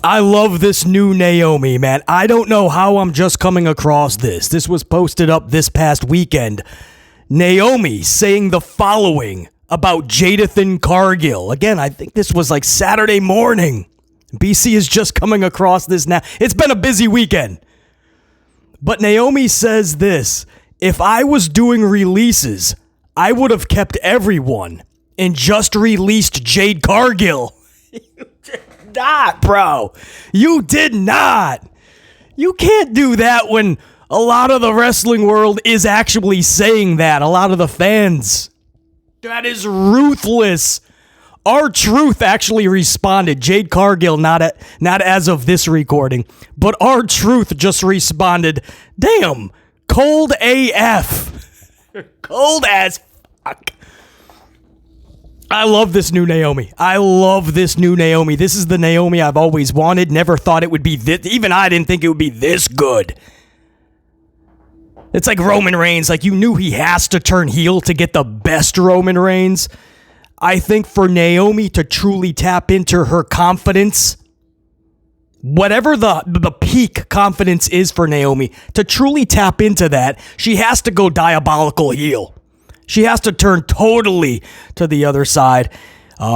I love this new Naomi, man. I don't know how I'm just coming across this. This was posted up this past weekend. Naomi saying the following about Jade Cargill. Again, I think this was like Saturday morning. BC is just coming across this now. It's been a busy weekend. But Naomi says this: if I was doing releases, I would have kept everyone and just released Jade Cargill. You did not, bro. You did not. You can't do that when a lot of the wrestling world is actually saying that. A lot of the fans. That is ruthless. R-Truth actually responded. Jade Cargill, not as of this recording, but R-Truth just responded, damn, cold AF. Cold as fuck. I love this new Naomi. This is the Naomi I've always wanted. Never thought it would be this. Even I didn't think it would be this good. It's like Roman Reigns. Like, you knew he has to turn heel to get the best Roman Reigns. I think for Naomi to truly tap into her confidence, whatever the peak confidence is for Naomi, to truly tap into that, she has to go diabolical heel. She has to turn totally to the other side,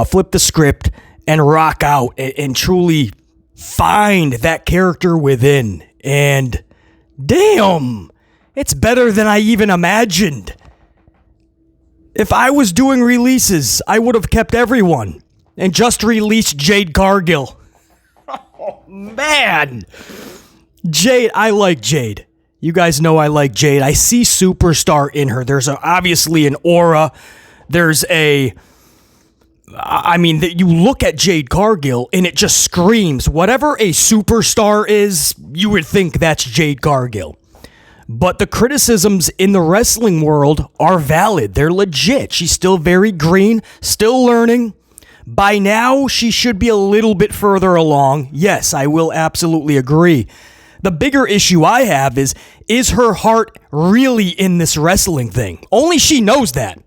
flip the script, and rock out and truly find that character within. And damn, it's better than I even imagined. If I was doing releases, I would have kept everyone and just released Jade Cargill. Oh, man. Jade, I like Jade. You guys know I like Jade. I see superstar in her. There's obviously an aura. You look at Jade Cargill and it just screams. Whatever a superstar is, you would think that's Jade Cargill. But the criticisms in the wrestling world are valid. They're legit. She's still very green, still learning. By now, she should be a little bit further along. Yes, I will absolutely agree. The bigger issue I have is her heart really in this wrestling thing? Only she knows that.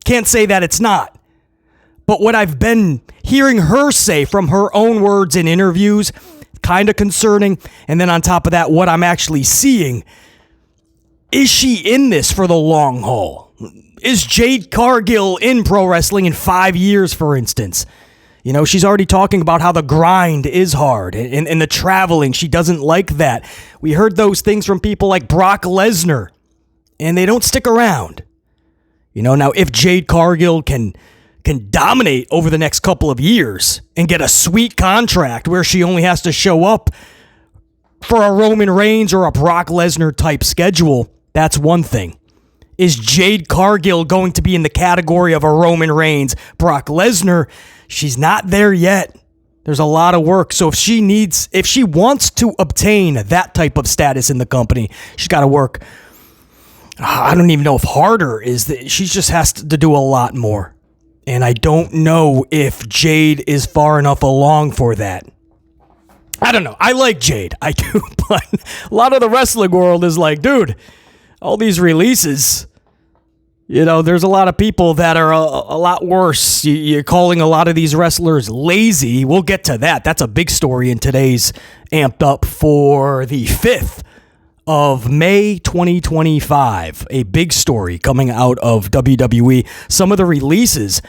Can't say that it's not. But what I've been hearing her say from her own words in interviews, kind of concerning. And then on top of that, what I'm actually seeing. Is she in this for the long haul? Is Jade Cargill in pro wrestling in 5 years, for instance? You know, she's already talking about how the grind is hard and the traveling. She doesn't like that. We heard those things from people like Brock Lesnar, and they don't stick around. You know, now if Jade Cargill can dominate over the next couple of years and get a sweet contract where she only has to show up for a Roman Reigns or a Brock Lesnar type schedule, that's one thing. Is Jade Cargill going to be in the category of a Roman Reigns, Brock Lesnar? She's not there yet. There's a lot of work. So if she wants to obtain that type of status in the company, she's got to work. I don't even know if harder is that she just has to do a lot more. And I don't know if Jade is far enough along for that. I don't know. I like Jade. I do. But a lot of the wrestling world is like, dude, all these releases, you know, there's a lot of people that are a lot worse. You're calling a lot of these wrestlers lazy. We'll get to that. That's a big story in today's Amped Up for the 5th of May 2025. A big story coming out of WWE. Some of the releases,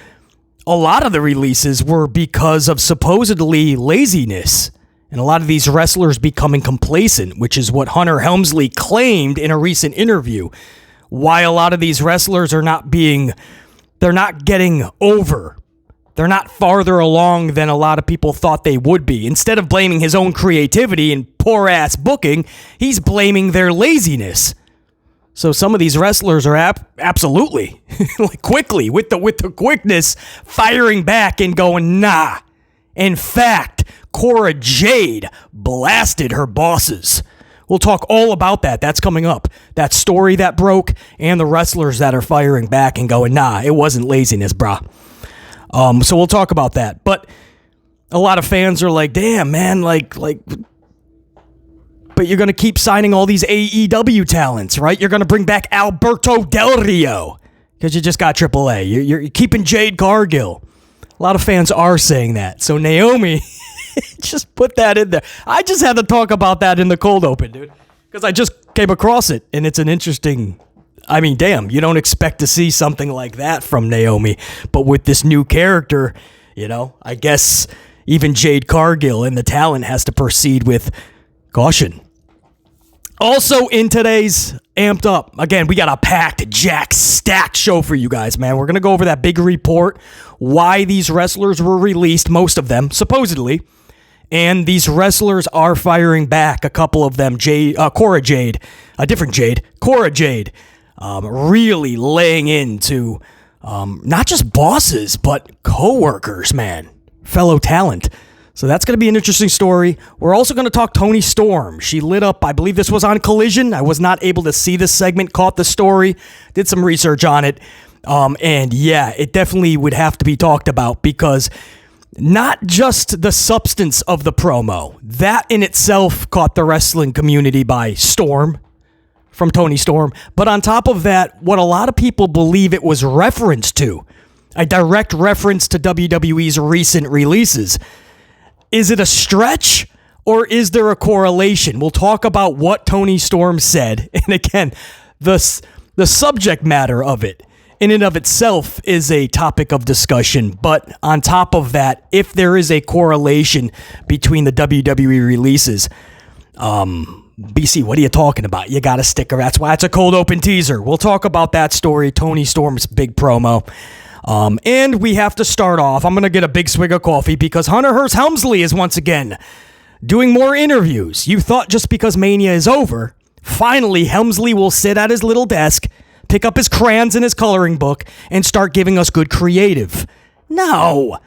a lot of the releases were because of supposedly laziness. And a lot of these wrestlers becoming complacent, which is what Hunter Helmsley claimed in a recent interview. Why a lot of these wrestlers are they're not getting over. They're not farther along than a lot of people thought they would be. Instead of blaming his own creativity and poor ass booking, he's blaming their laziness. So some of these wrestlers are absolutely, like quickly, with the quickness, firing back and going, nah. In fact, Cora Jade blasted her bosses. We'll talk all about that. That's coming up. That story that broke and the wrestlers that are firing back and going, nah, it wasn't laziness, brah. So we'll talk about that. But a lot of fans are like, damn, man, like, but you're going to keep signing all these AEW talents, right? You're going to bring back Alberto Del Rio because you just got AAA. You're keeping Jade Cargill. A lot of fans are saying that. So Naomi Just put that in there. I just had to talk about that in the cold open, dude, because I just came across it, and it's an interesting... I mean, damn, you don't expect to see something like that from Naomi, but with this new character, I guess even Jade Cargill in the talent has to proceed with caution. Also in today's Amped Up, again, we got a packed, stacked show for you guys, man. We're going to go over that big report, why these wrestlers were released, most of them, supposedly, and these wrestlers are firing back, a couple of them, Cora Jade, really laying into not just bosses, but co-workers, man, fellow talent. So that's going to be an interesting story. We're also going to talk Toni Storm. She lit up, I believe this was on Collision. I was not able to see this segment, caught the story, did some research on it. And yeah, it definitely would have to be talked about because not just the substance of the promo, that in itself caught the wrestling community by storm from Toni Storm. But on top of that, what a lot of people believe it was referenced to, a direct reference to WWE's recent releases. Is it a stretch or is there a correlation? We'll talk about what Toni Storm said. And again, the subject matter of it in and of itself is a topic of discussion. But on top of that, if there is a correlation between the WWE releases, BC, what are you talking about? You got a sticker. That's why it's a cold open teaser. We'll talk about that story, Toni Storm's big promo. And we have to start off. I'm going to get a big swig of coffee because Hunter Hearst Helmsley is once again doing more interviews. You thought just because Mania is over, finally Helmsley will sit at his little desk, pick up his crayons and his coloring book, and start giving us good creative. No.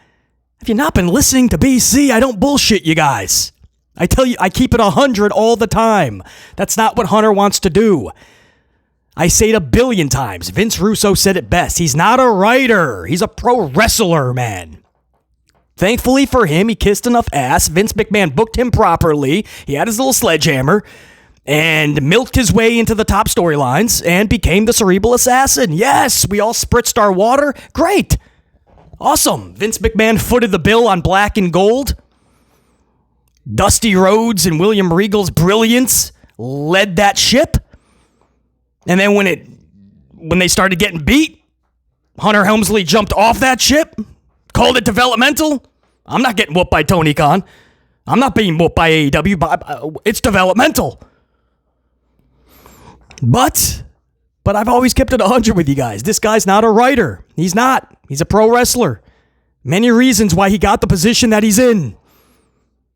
Have you not been listening to BC? I don't bullshit you guys. I tell you, I keep it 100 all the time. That's not what Hunter wants to do. I say it a billion times. Vince Russo said it best. He's not a writer. He's a pro wrestler, man. Thankfully for him, he kissed enough ass. Vince McMahon booked him properly. He had his little sledgehammer and milked his way into the top storylines and became the cerebral assassin. Yes, we all spritzed our water. Great. Awesome. Vince McMahon footed the bill on black and gold. Dusty Rhodes and William Regal's brilliance led that ship. And then when they started getting beat, Hunter Helmsley jumped off that ship, called it developmental. I'm not getting whooped by Tony Khan. I'm not being whooped by AEW, but it's developmental. But I've always kept it 100 with you guys. This guy's not a writer. He's not. He's a pro wrestler. Many reasons why he got the position that he's in.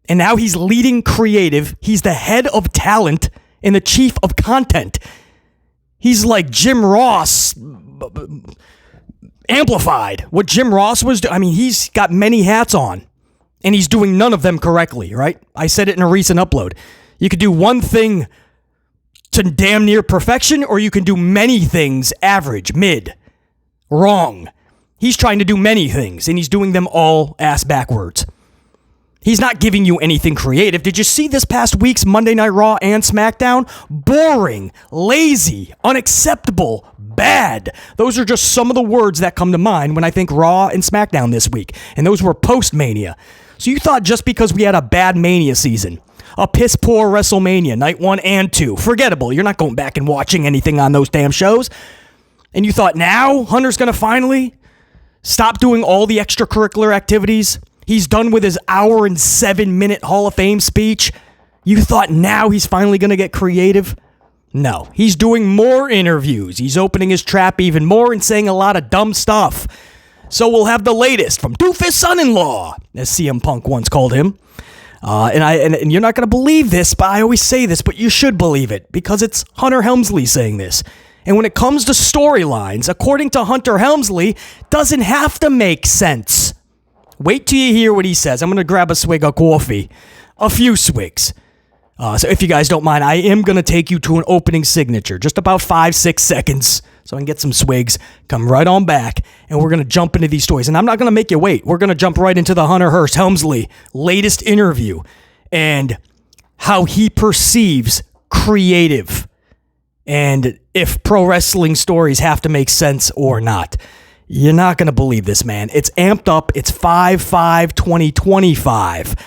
And now he's leading creative. He's the head of talent and the chief of content. He's like Jim Ross amplified. What Jim Ross was doing. I mean, he's got many hats on, and he's doing none of them correctly, right? I said it in a recent upload. You could do one thing to damn near perfection, or you can do many things average, mid, wrong. He's trying to do many things, and he's doing them all ass backwards. He's not giving you anything creative. Did you see this past week's Monday Night Raw and SmackDown? Boring, lazy, unacceptable, bad. Those are just some of the words that come to mind when I think Raw and SmackDown this week. And those were post-Mania. So you thought just because we had a bad Mania season, a piss-poor WrestleMania, night 1 and 2, forgettable. You're not going back and watching anything on those damn shows. And you thought now Hunter's going to finally stop doing all the extracurricular activities. He's done with his 1-7-minute Hall of Fame speech. You thought now he's finally going to get creative? No, he's doing more interviews. He's opening his trap even more and saying a lot of dumb stuff. So we'll have the latest from Doofus Son-in-Law, as CM Punk once called him. And you're not going to believe this, but I always say this, but you should believe it because it's Hunter Helmsley saying this. And when it comes to storylines, according to Hunter Helmsley, doesn't have to make sense. Wait till you hear what he says. I'm going to grab a swig of coffee. A few swigs. So if you guys don't mind, I am going to take you to an opening signature. Just about 5-6 seconds. So I can get some swigs. Come right on back. And we're going to jump into these stories. And I'm not going to make you wait. We're going to jump right into the Hunter Hearst Helmsley latest interview. And how he perceives creative. And if pro wrestling stories have to make sense or not. You're not going to believe this, man. It's Amped Up. It's 5/5/2025.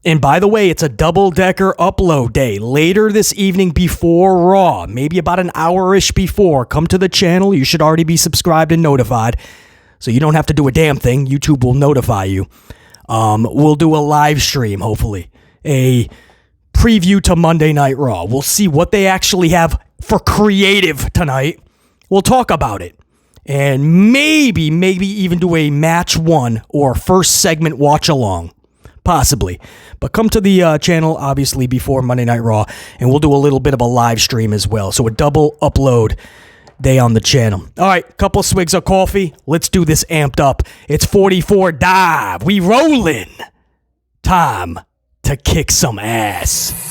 And by the way, it's a double-decker upload day. Later this evening before Raw, maybe about an hour-ish before, come to the channel. You should already be subscribed and notified, so you don't have to do a damn thing. YouTube will notify you. We'll do a live stream, hopefully. A preview to Monday Night Raw. We'll see what they actually have for creative tonight. We'll talk about it. And maybe even do a match one or first segment watch along. Possibly. But come to the channel, obviously, before Monday Night Raw, and we'll do a little bit of a live stream as well. So a double upload day on the channel. All right, couple swigs of coffee. Let's do this amped up. It's 44 Dive. We rollin'. Time to kick some ass.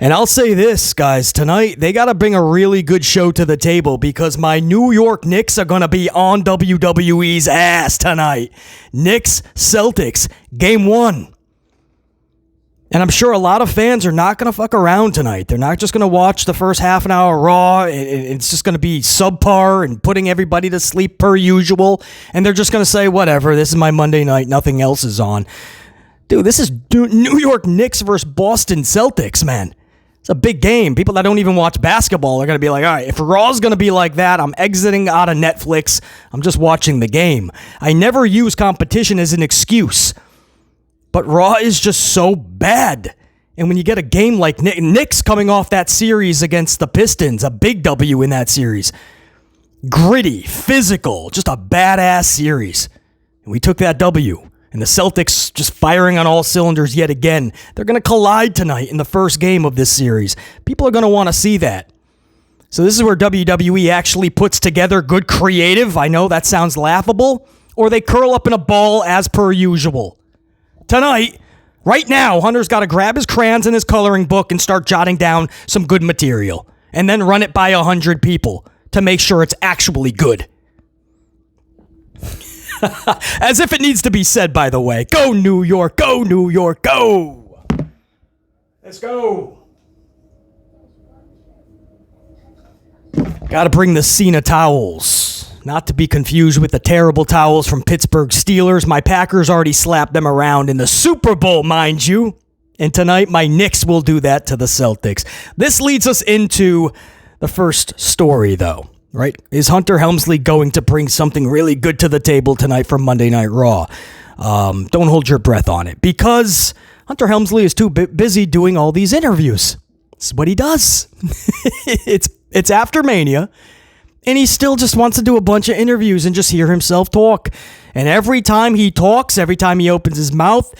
And I'll say this, guys, tonight they got to bring a really good show to the table because my New York Knicks are going to be on WWE's ass tonight. Knicks, Celtics, game 1. And I'm sure a lot of fans are not going to fuck around tonight. They're not just going to watch the first half an hour Raw. It's just going to be subpar and putting everybody to sleep per usual. And they're just going to say, whatever, this is my Monday night, nothing else is on. Dude, this is New York Knicks versus Boston Celtics, man. It's a big game. People that don't even watch basketball are going to be like, all right, if Raw's going to be like that, I'm exiting out of Netflix. I'm just watching the game. I never use competition as an excuse. But Raw is just so bad. And when you get a game like Knicks coming off that series against the Pistons, a big W in that series. Gritty, physical, just a badass series. And we took that W. And the Celtics just firing on all cylinders yet again. They're going to collide tonight in the first game of this series. People are going to want to see that. So this is where WWE actually puts together good creative. I know that sounds laughable. Or they curl up in a ball as per usual. Tonight, right now, Hunter's got to grab his crayons and his coloring book and start jotting down some good material. And then run it by 100 people to make sure it's actually good. As if it needs to be said, by the way. Go, New York. Go, New York. Go. Let's go. Gotta bring the Cena towels. Not to be confused with the terrible towels from Pittsburgh Steelers. My Packers already slapped them around in the Super Bowl, mind you. And tonight, my Knicks will do that to the Celtics. This leads us into the first story, though. Right? Is Hunter Helmsley going to bring something really good to the table tonight for Monday Night Raw? Don't hold your breath on it because Hunter Helmsley is too busy doing all these interviews. It's what he does. It's after Mania, and he still just wants to do a bunch of interviews and just hear himself talk. And every time he talks, every time he opens his mouth,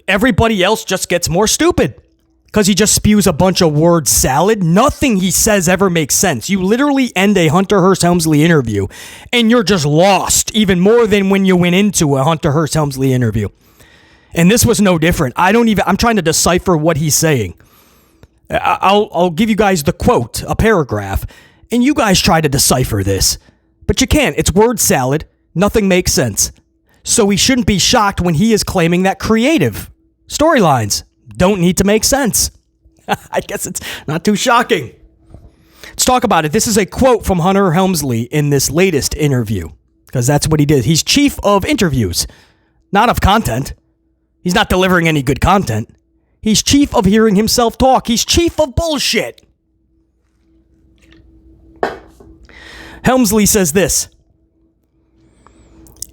everybody else just gets more stupid. Because he just spews a bunch of word salad. Nothing he says ever makes sense. You literally end a Hunter Hearst Helmsley interview, and you're just lost, even more than when you went into a Hunter Hearst Helmsley interview. And this was no different. I'm trying to decipher what he's saying. I'll give you guys the quote, a paragraph, and you guys try to decipher this. But you can't. It's word salad. Nothing makes sense. So we shouldn't be shocked when he is claiming that creative storylines don't need to make sense. I guess it's not too shocking. Let's talk about it. This is a quote from Hunter Helmsley in this latest interview, because that's what he did. He's chief of interviews, not of content. He's not delivering any good content. He's chief of hearing himself talk. He's chief of bullshit. Helmsley says this.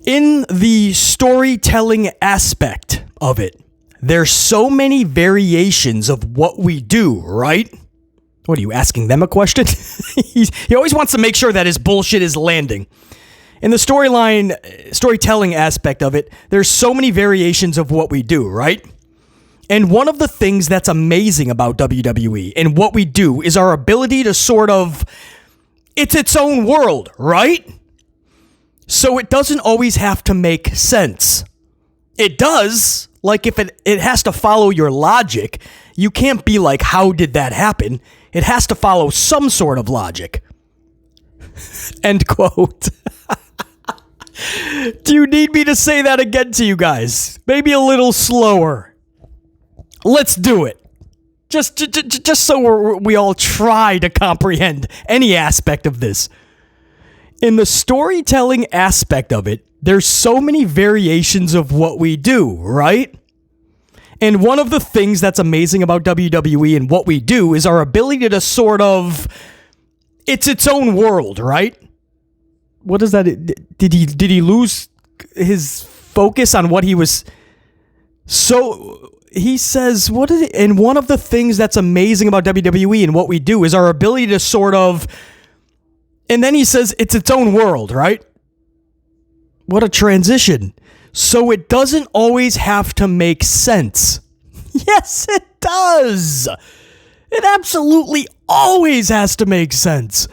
In the storytelling aspect of it, there's so many variations of what we do, right? What are you asking them a question? He always wants to make sure that his bullshit is landing. In the storytelling aspect of it, there's so many variations of what we do, right? And one of the things that's amazing about WWE and what we do is our ability to sort of, it's its own world, right? So it doesn't always have to make sense. It does. Like, if it has to follow your logic, you can't be like, how did that happen? It has to follow some sort of logic. End quote. Do you need me to say that again to you guys? Maybe a little slower. Let's do it. Just so we all try to comprehend any aspect of this. In the storytelling aspect of it, there's so many variations of what we do, right? And one of the things that's amazing about WWE and what we do is our ability to sort of, it's its own world, right? What is that? Did he lose his focus on what he was? So he says, what is it? And one of the things that's amazing about WWE and what we do is our ability to sort of, and then he says, it's its own world, right? What a transition. So it doesn't always have to make sense. Yes, it does. It absolutely always has to make sense.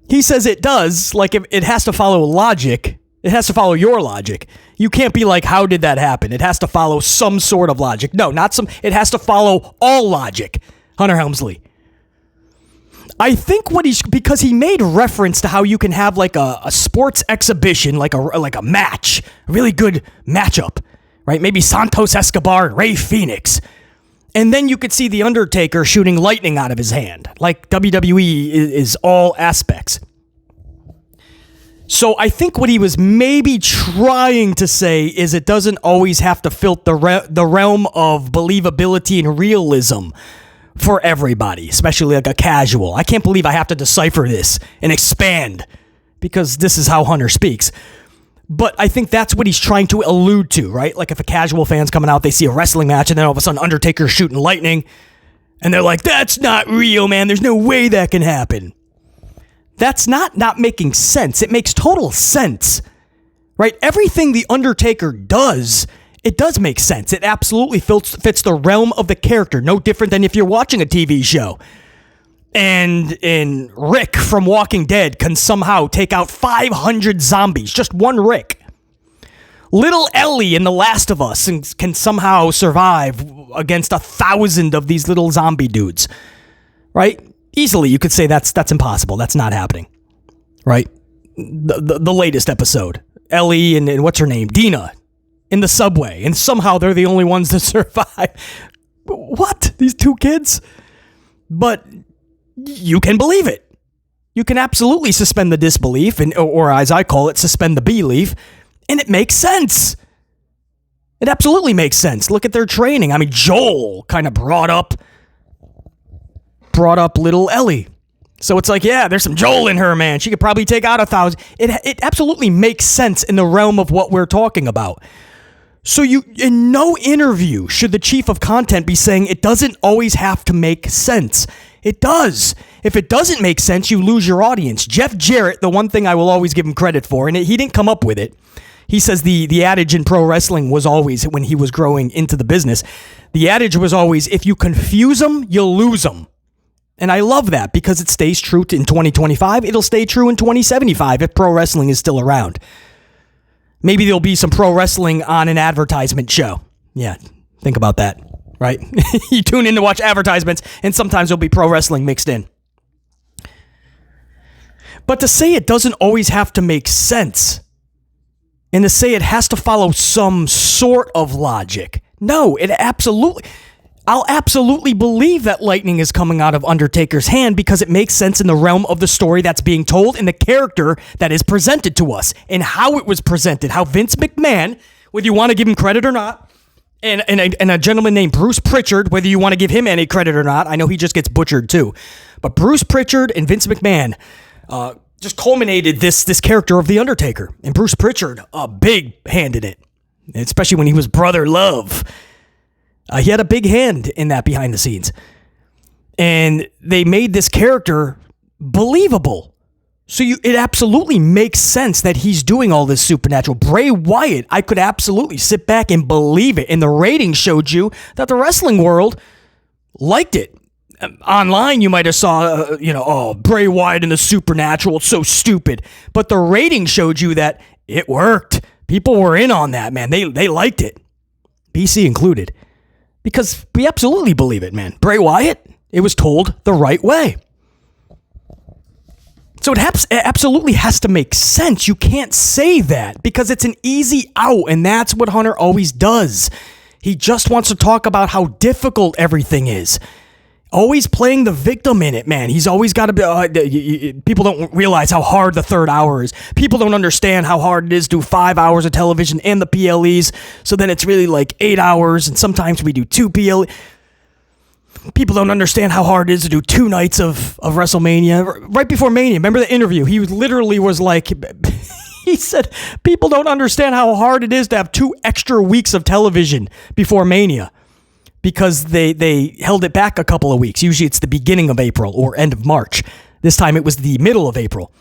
He says it does, like if it has to follow logic. It has to follow your logic. You can't be like, how did that happen? It has to follow some sort of logic. No, not some. It has to follow all logic. Hunter Helmsley. I think because he made reference to how you can have like a sports exhibition, like a match, a really good matchup, right? Maybe Santos Escobar and Rey Fenix. And then you could see The Undertaker shooting lightning out of his hand. Like WWE is all aspects. So I think what he was maybe trying to say is it doesn't always have to fit the realm of believability and realism for everybody, especially like a casual. I can't believe I have to decipher this and expand because this is how Hunter speaks. But I think that's what he's trying to allude to, right? Like if a casual fan's coming out, they see a wrestling match and then all of a sudden Undertaker's shooting lightning and they're like, that's not real, man. There's no way that can happen. That's not making sense. It makes total sense, right? Everything The Undertaker does, it does make sense. It absolutely fits the realm of the character. No different than if you're watching a TV show and Rick from Walking Dead can somehow take out 500 zombies. Just one Rick. Little Ellie in The Last of Us can somehow survive against 1,000 of these little zombie dudes, right? Easily, you could say that's impossible. That's not happening, right? The latest episode, Ellie and what's her name, Dina, in the subway, and somehow they're the only ones that survive. What? These two kids? But you can believe it. You can absolutely suspend the disbelief, or as I call it, suspend the belief, and it makes sense. It absolutely makes sense. Look at their training. I mean, Joel kind of brought up little Ellie. So it's like, yeah, there's some Joel in her, man. She could probably take out 1,000. It absolutely makes sense in the realm of what we're talking about. So in no interview should the chief of content be saying it doesn't always have to make sense. It does. If it doesn't make sense, you lose your audience. Jeff Jarrett, the one thing I will always give him credit for, and he didn't come up with it. He says the adage in pro wrestling was always, when he was growing into the business, the adage was always, if you confuse them, you'll lose them. And I love that because it stays true in 2025. It'll stay true in 2075 if pro wrestling is still around. Maybe there'll be some pro wrestling on an advertisement show. Yeah, think about that, right? You tune in to watch advertisements, and sometimes there'll be pro wrestling mixed in. But to say it doesn't always have to make sense, and to say it has to follow some sort of logic, no, I'll absolutely believe that lightning is coming out of Undertaker's hand because it makes sense in the realm of the story that's being told and the character that is presented to us and how it was presented. How Vince McMahon, whether you want to give him credit or not, and a gentleman named Bruce Pritchard, whether you want to give him any credit or not, I know he just gets butchered too, but Bruce Pritchard and Vince McMahon just culminated this character of The Undertaker. And Bruce Pritchard, a big hand in it, especially when he was Brother Love. He had a big hand in that behind the scenes. And they made this character believable. So it absolutely makes sense that he's doing all this supernatural. Bray Wyatt, I could absolutely sit back and believe it. And the ratings showed you that the wrestling world liked it. Online, you might have saw, Bray Wyatt and the supernatural, it's so stupid. But the ratings showed you that it worked. People were in on that, man. They liked it. BC included. Because we absolutely believe it, man. Bray Wyatt, it was told the right way. So it absolutely has to make sense. You can't say that because it's an easy out, and that's what Hunter always does. He just wants to talk about how difficult everything is. Always playing the victim in it, man. He's always got to be... people don't realize how hard the third hour is. People don't understand how hard it is to do 5 hours of television and the PLEs. So then it's really like 8 hours, and sometimes we do 2 PLEs. People don't understand how hard it is to do 2 nights of WrestleMania. Right before Mania, remember the interview? He literally was like... he said, people don't understand how hard it is to have 2 extra weeks of television before Mania. Because they held it back a couple of weeks. Usually it's the beginning of April or end of March. This time it was the middle of April.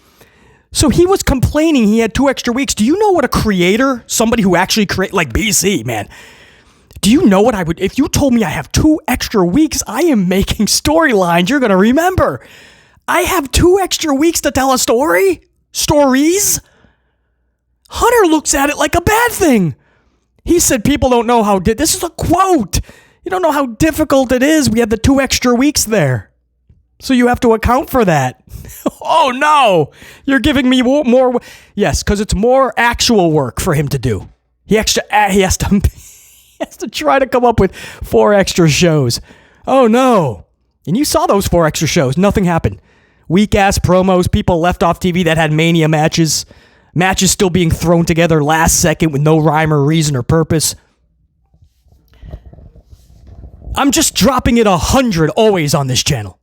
So he was complaining he had 2 extra weeks. Do you know what a creator, somebody who actually create, like BC, man, do you know what I would, if you told me I have 2 extra weeks, I am making storylines you're going to remember. I have 2 extra weeks to tell a story? Stories? Hunter looks at it like a bad thing. He said people don't know how, this is a quote. You don't know how difficult it is. We have the 2 extra weeks there. So you have to account for that. Oh no, you're giving me more. Yes, because it's more actual work for him to do. He has to try to come up with 4 extra shows. Oh no. And you saw those 4 extra shows. Nothing happened. Weak ass promos, people left off TV that had Mania matches. Matches still being thrown together last second with no rhyme or reason or purpose. I'm just dropping it 100 always on this channel.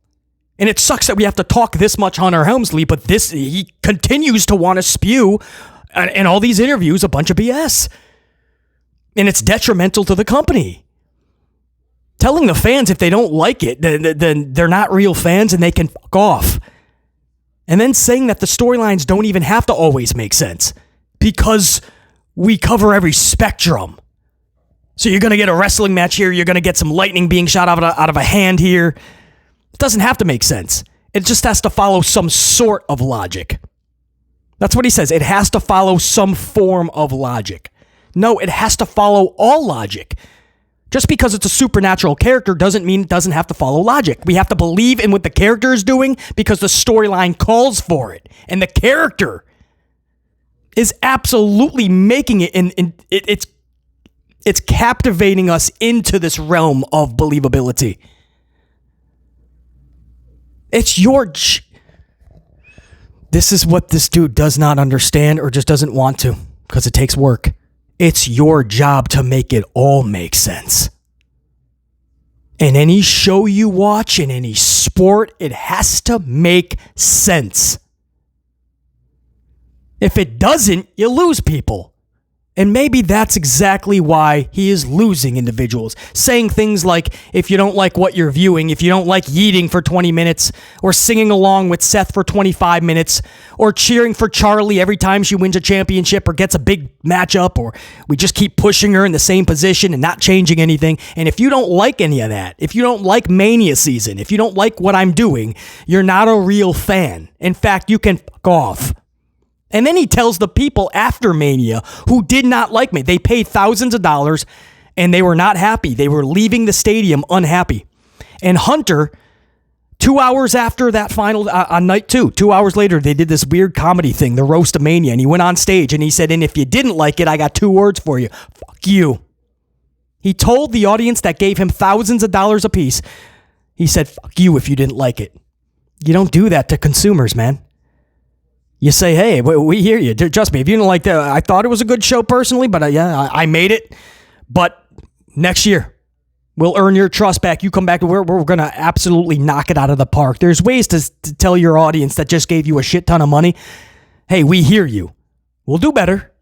And it sucks that we have to talk this much Hunter Helmsley, but he continues to want to spew in all these interviews a bunch of BS. And it's detrimental to the company. Telling the fans if they don't like it, then they're not real fans and they can fuck off. And then saying that the storylines don't even have to always make sense because we cover every spectrum. So you're going to get a wrestling match here. You're going to get some lightning being shot out of a hand here. It doesn't have to make sense. It just has to follow some sort of logic. That's what he says. It has to follow some form of logic. No, it has to follow all logic. Just because it's a supernatural character doesn't mean it doesn't have to follow logic. We have to believe in what the character is doing because the storyline calls for it. And the character is absolutely making it, and it's captivating us into this realm of believability. It's your... This is what this dude does not understand or just doesn't want to because it takes work. It's your job to make it all make sense. In any show you watch, in any sport, it has to make sense. If it doesn't, you lose people. And maybe that's exactly why he is losing individuals. Saying things like, if you don't like what you're viewing, if you don't like yeeting for 20 minutes, or singing along with Seth for 25 minutes, or cheering for Charlie every time she wins a championship or gets a big matchup, or we just keep pushing her in the same position and not changing anything. And if you don't like any of that, if you don't like Mania season, if you don't like what I'm doing, you're not a real fan. In fact, you can fuck off. And then he tells the people after Mania who did not like me. They paid thousands of dollars and they were not happy. They were leaving the stadium unhappy. And Hunter, 2 hours after that final, on night 2, 2 hours later, they did this weird comedy thing, the Roast of Mania. And he went on stage and he said, and if you didn't like it, I got 2 words for you. Fuck you. He told the audience that gave him thousands of dollars apiece, he said, fuck you if you didn't like it. You don't do that to consumers, man. You say, hey, we hear you. Trust me, if you didn't like that, I thought it was a good show personally, but yeah, I made it. But next year, we'll earn your trust back. You come back, we're going to absolutely knock it out of the park. There's ways to tell your audience that just gave you a shit ton of money, hey, we hear you. We'll do better.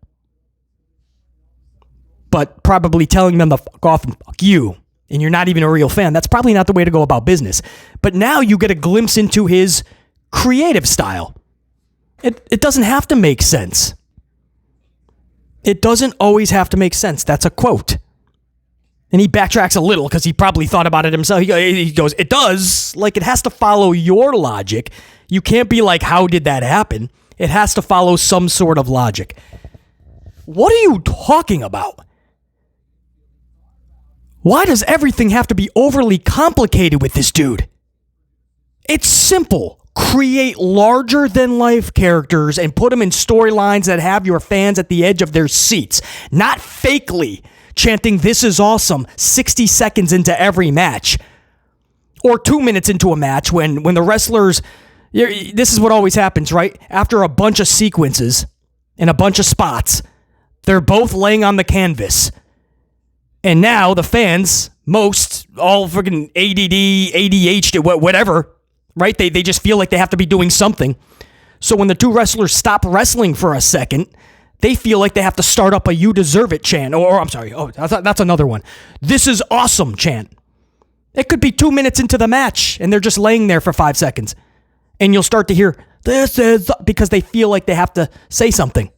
But probably telling them to fuck off and fuck you, and you're not even a real fan, that's probably not the way to go about business. But now you get a glimpse into his creative style. It doesn't have to make sense. It doesn't always have to make sense. That's a quote. And he backtracks a little because he probably thought about it himself. He goes, it does. Like, it has to follow your logic. You can't be like, how did that happen? It has to follow some sort of logic. What are you talking about? Why does everything have to be overly complicated with this dude? It's simple. Create larger than life characters and put them in storylines that have your fans at the edge of their seats, not fakely chanting "this is awesome" 60 seconds into every match, Or 2 minutes into a match when the wrestlers, this is what always happens, right? After a bunch of sequences and a bunch of spots, they're both laying on the canvas. And now the fans, most, all freaking ADD, ADHD, whatever, right? They just feel like they have to be doing something. So when the two wrestlers stop wrestling for a second, they feel like they have to start up a "You deserve it" chant. Or I'm sorry, that's another one. "This is awesome" chant. It could be 2 minutes into the match and they're just laying there for 5 seconds. And you'll start to hear, "This is," because they feel like they have to say something.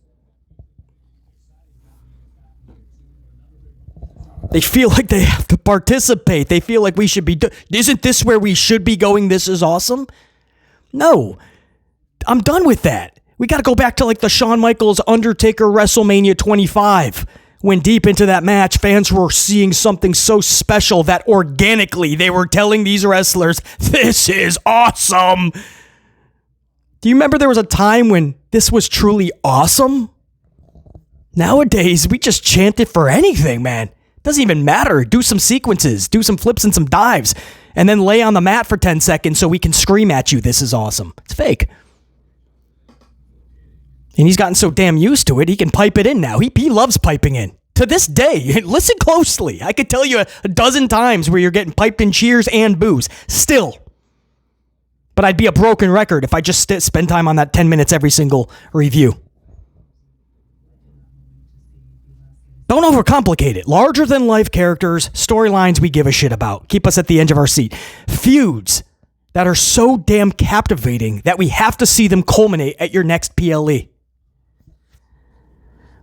They feel like they have to participate. They feel like we should be, isn't this where we should be going? "This is awesome." No, I'm done with that. We got to go back to like the Shawn Michaels Undertaker WrestleMania 25. When deep into that match, fans were seeing something so special that organically they were telling these wrestlers, "This is awesome." Do you remember there was a time when this was truly awesome? Nowadays, we just chant it for anything, man. Doesn't even matter. Do some sequences, do some flips and some dives, and then lay on the mat for 10 seconds so we can scream at you, "This is awesome." It's fake. And he's gotten so damn used to it, he can pipe it in now. He loves piping in. To this day, listen closely. I could tell you a dozen times where you're getting piped in cheers and boos. Still. But I'd be a broken record if I just spend time on that 10 minutes every single review. Don't overcomplicate it. Larger than life characters, storylines we give a shit about. Keep us at the edge of our seat. Feuds that are so damn captivating that we have to see them culminate at your next PLE.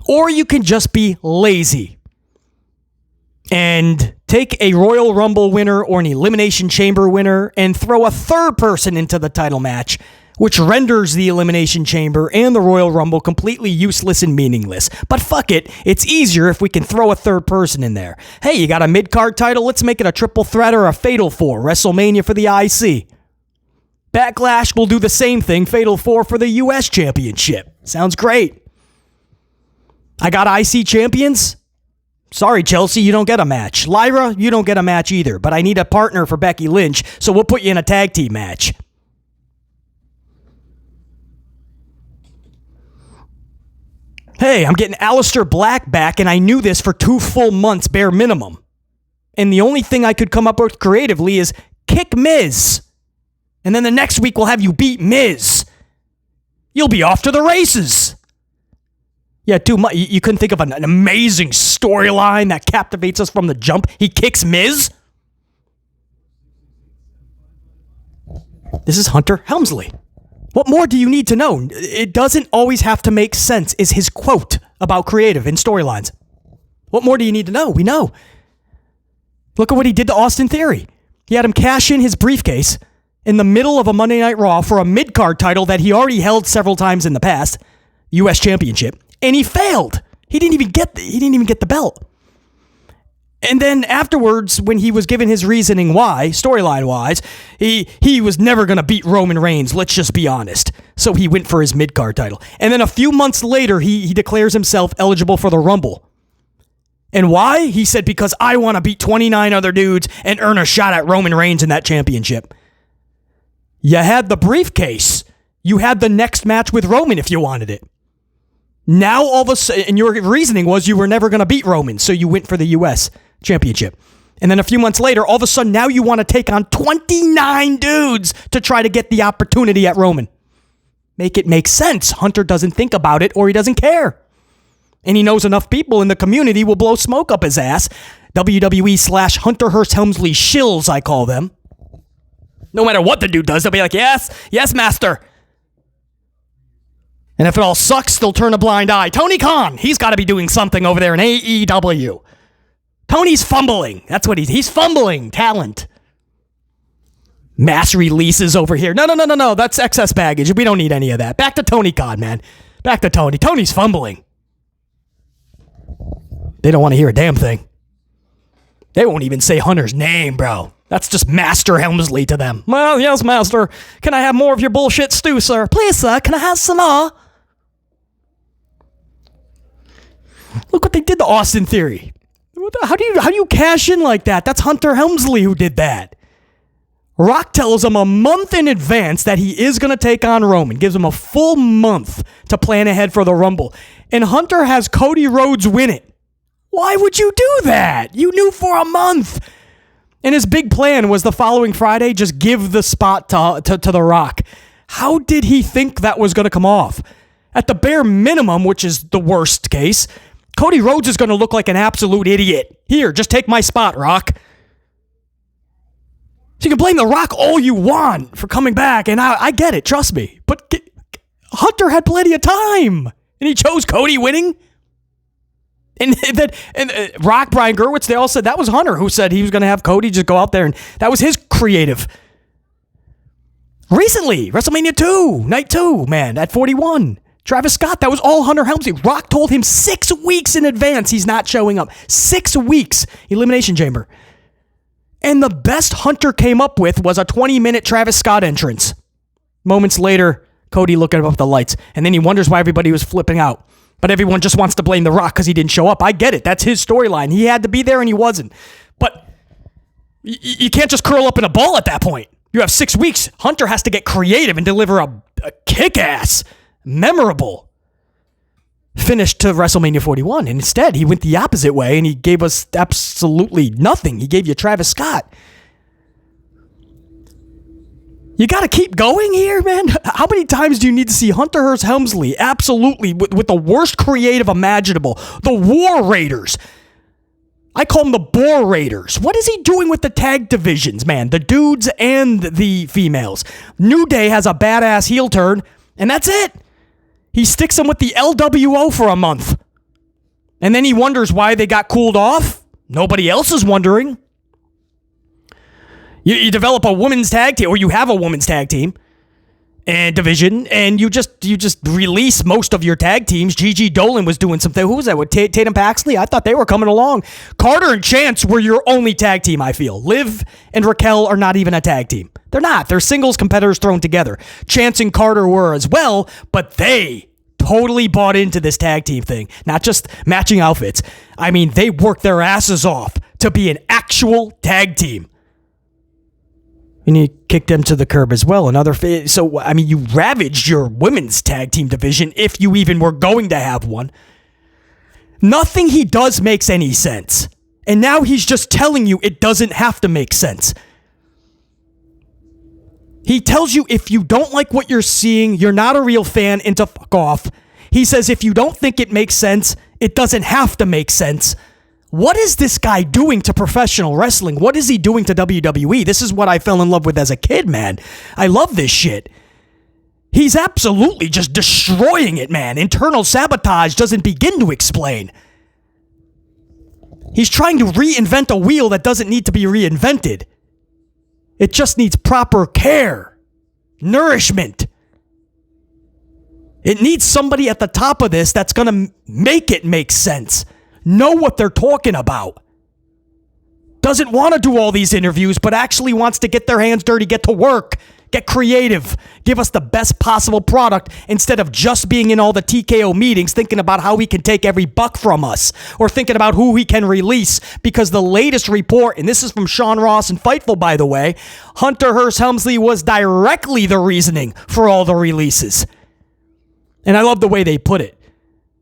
Or you can just be lazy and take a Royal Rumble winner or an Elimination Chamber winner and throw a third person into the title match, which renders the Elimination Chamber and the Royal Rumble completely useless and meaningless. But fuck it, it's easier if we can throw a third person in there. Hey, you got a mid-card title? Let's make it a triple threat or a Fatal 4, WrestleMania for the IC. Backlash will do the same thing, Fatal 4 for the US Championship. Sounds great. I got IC champions? Sorry, Chelsea, you don't get a match. Lyra, you don't get a match either, but I need a partner for Becky Lynch, so we'll put you in a tag team match. Hey, I'm getting Aleister Black back, and I knew this for 2 full months bare minimum. And the only thing I could come up with creatively is kick Miz. And then the next week we'll have you beat Miz. You'll be off to the races. Yeah, dude, you couldn't think of an amazing storyline that captivates us from the jump? He kicks Miz? This is Hunter Helmsley. What more do you need to know? It doesn't always have to make sense, is his quote about creative and storylines. What more do you need to know? We know. Look at what he did to Austin Theory. He had him cash in his briefcase in the middle of a Monday Night Raw for a mid-card title that he already held several times in the past, US Championship, and he failed. He didn't even get the belt. And then afterwards, when he was given his reasoning why, storyline-wise, he was never going to beat Roman Reigns, let's just be honest. So he went for his mid-card title. And then a few months later, he declares himself eligible for the Rumble. And why? He said, because I want to beat 29 other dudes and earn a shot at Roman Reigns in that championship. You had the briefcase. You had the next match with Roman if you wanted it. Now all of a sudden, and your reasoning was you were never going to beat Roman, so you went for the US Championship. And then a few months later, all of a sudden, now you want to take on 29 dudes to try to get the opportunity at Roman. Make it make sense. Hunter doesn't think about it, or he doesn't care. And he knows enough people in the community will blow smoke up his ass. WWE/Hunter Hearst Helmsley shills, I call them. No matter what the dude does, they'll be like, yes, master. And if it all sucks, they'll turn a blind eye. Tony Khan, he's got to be doing something over there in AEW. Tony's fumbling. That's what he's fumbling talent. Mass releases over here. No. That's excess baggage. We don't need any of that. Back to Tony Khan, man. Back to Tony. Tony's fumbling. They don't want to hear a damn thing. They won't even say Hunter's name, bro. That's just Master Helmsley to them. Well, yes, Master. Can I have more of your bullshit stew, sir? Please, sir. Can I have some more? Look what they did to Austin Theory. How do you cash in like that? That's Hunter Helmsley who did that. Rock tells him a month in advance that he is going to take on Roman. Gives him a full month to plan ahead for the Rumble. And Hunter has Cody Rhodes win it. Why would you do that? You knew for a month. And his big plan was the following Friday, just give the spot to The Rock. How did he think that was going to come off? At the bare minimum, which is the worst case, Cody Rhodes is going to look like an absolute idiot. Here, just take my spot, Rock. So you can blame The Rock all you want for coming back, and I get it, trust me. But Hunter had plenty of time, and he chose Cody winning. And Rock, Brian Gerwitz, they all said that was Hunter who said he was going to have Cody just go out there, and that was his creative. Recently, WrestleMania 2, Night 2, man, at 41. Travis Scott, that was all Hunter Helmsley. Rock told him 6 weeks in advance he's not showing up. 6 weeks. Elimination Chamber. And the best Hunter came up with was a 20-minute Travis Scott entrance. Moments later, Cody looking up at the lights. And then he wonders why everybody was flipping out. But everyone just wants to blame The Rock because he didn't show up. I get it. That's his storyline. He had to be there and he wasn't. But you can't just curl up in a ball at that point. You have 6 weeks. Hunter has to get creative and deliver a kick-ass, memorable finish to WrestleMania 41. And instead, he went the opposite way and he gave us absolutely nothing. He gave you Travis Scott. You got to keep going here, man. How many times do you need to see Hunter Hearst Helmsley absolutely with the worst creative imaginable? The War Raiders. I call them the Boar Raiders. What is he doing with the tag divisions, man? The dudes and the females. New Day has a badass heel turn, and that's it. He sticks them with the LWO for a month. And then he wonders why they got cooled off. Nobody else is wondering. You develop a women's tag team, or you have a women's tag team and division, and you just release most of your tag teams. Gigi Dolan was doing something. Who was that? With Tatum Paxley? I thought they were coming along. Carter and Chance were your only tag team, I feel. Liv and Raquel are not even a tag team. They're not. They're singles competitors thrown together. Chance and Carter were as well, but they totally bought into this tag team thing. Not just matching outfits. I mean, they worked their asses off to be an actual tag team. And you kicked them to the curb as well. So, I mean, you ravaged your women's tag team division if you even were going to have one. Nothing he does makes any sense. And now he's just telling you it doesn't have to make sense. He tells you if you don't like what you're seeing, you're not a real fan, and to fuck off. He says if you don't think it makes sense, it doesn't have to make sense. What is this guy doing to professional wrestling? What is he doing to WWE? This is what I fell in love with as a kid, man. I love this shit. He's absolutely just destroying it, man. Internal sabotage doesn't begin to explain. He's trying to reinvent a wheel that doesn't need to be reinvented. It just needs proper care, nourishment. It needs somebody at the top of this that's going to make it make sense. Know what they're talking about. Doesn't want to do all these interviews, but actually wants to get their hands dirty, get to work, get creative, give us the best possible product instead of just being in all the TKO meetings thinking about how he can take every buck from us or thinking about who he can release. Because the latest report, and this is from Sean Ross and Fightful, by the way, Hunter Hearst Helmsley was directly the reasoning for all the releases. And I love the way they put it.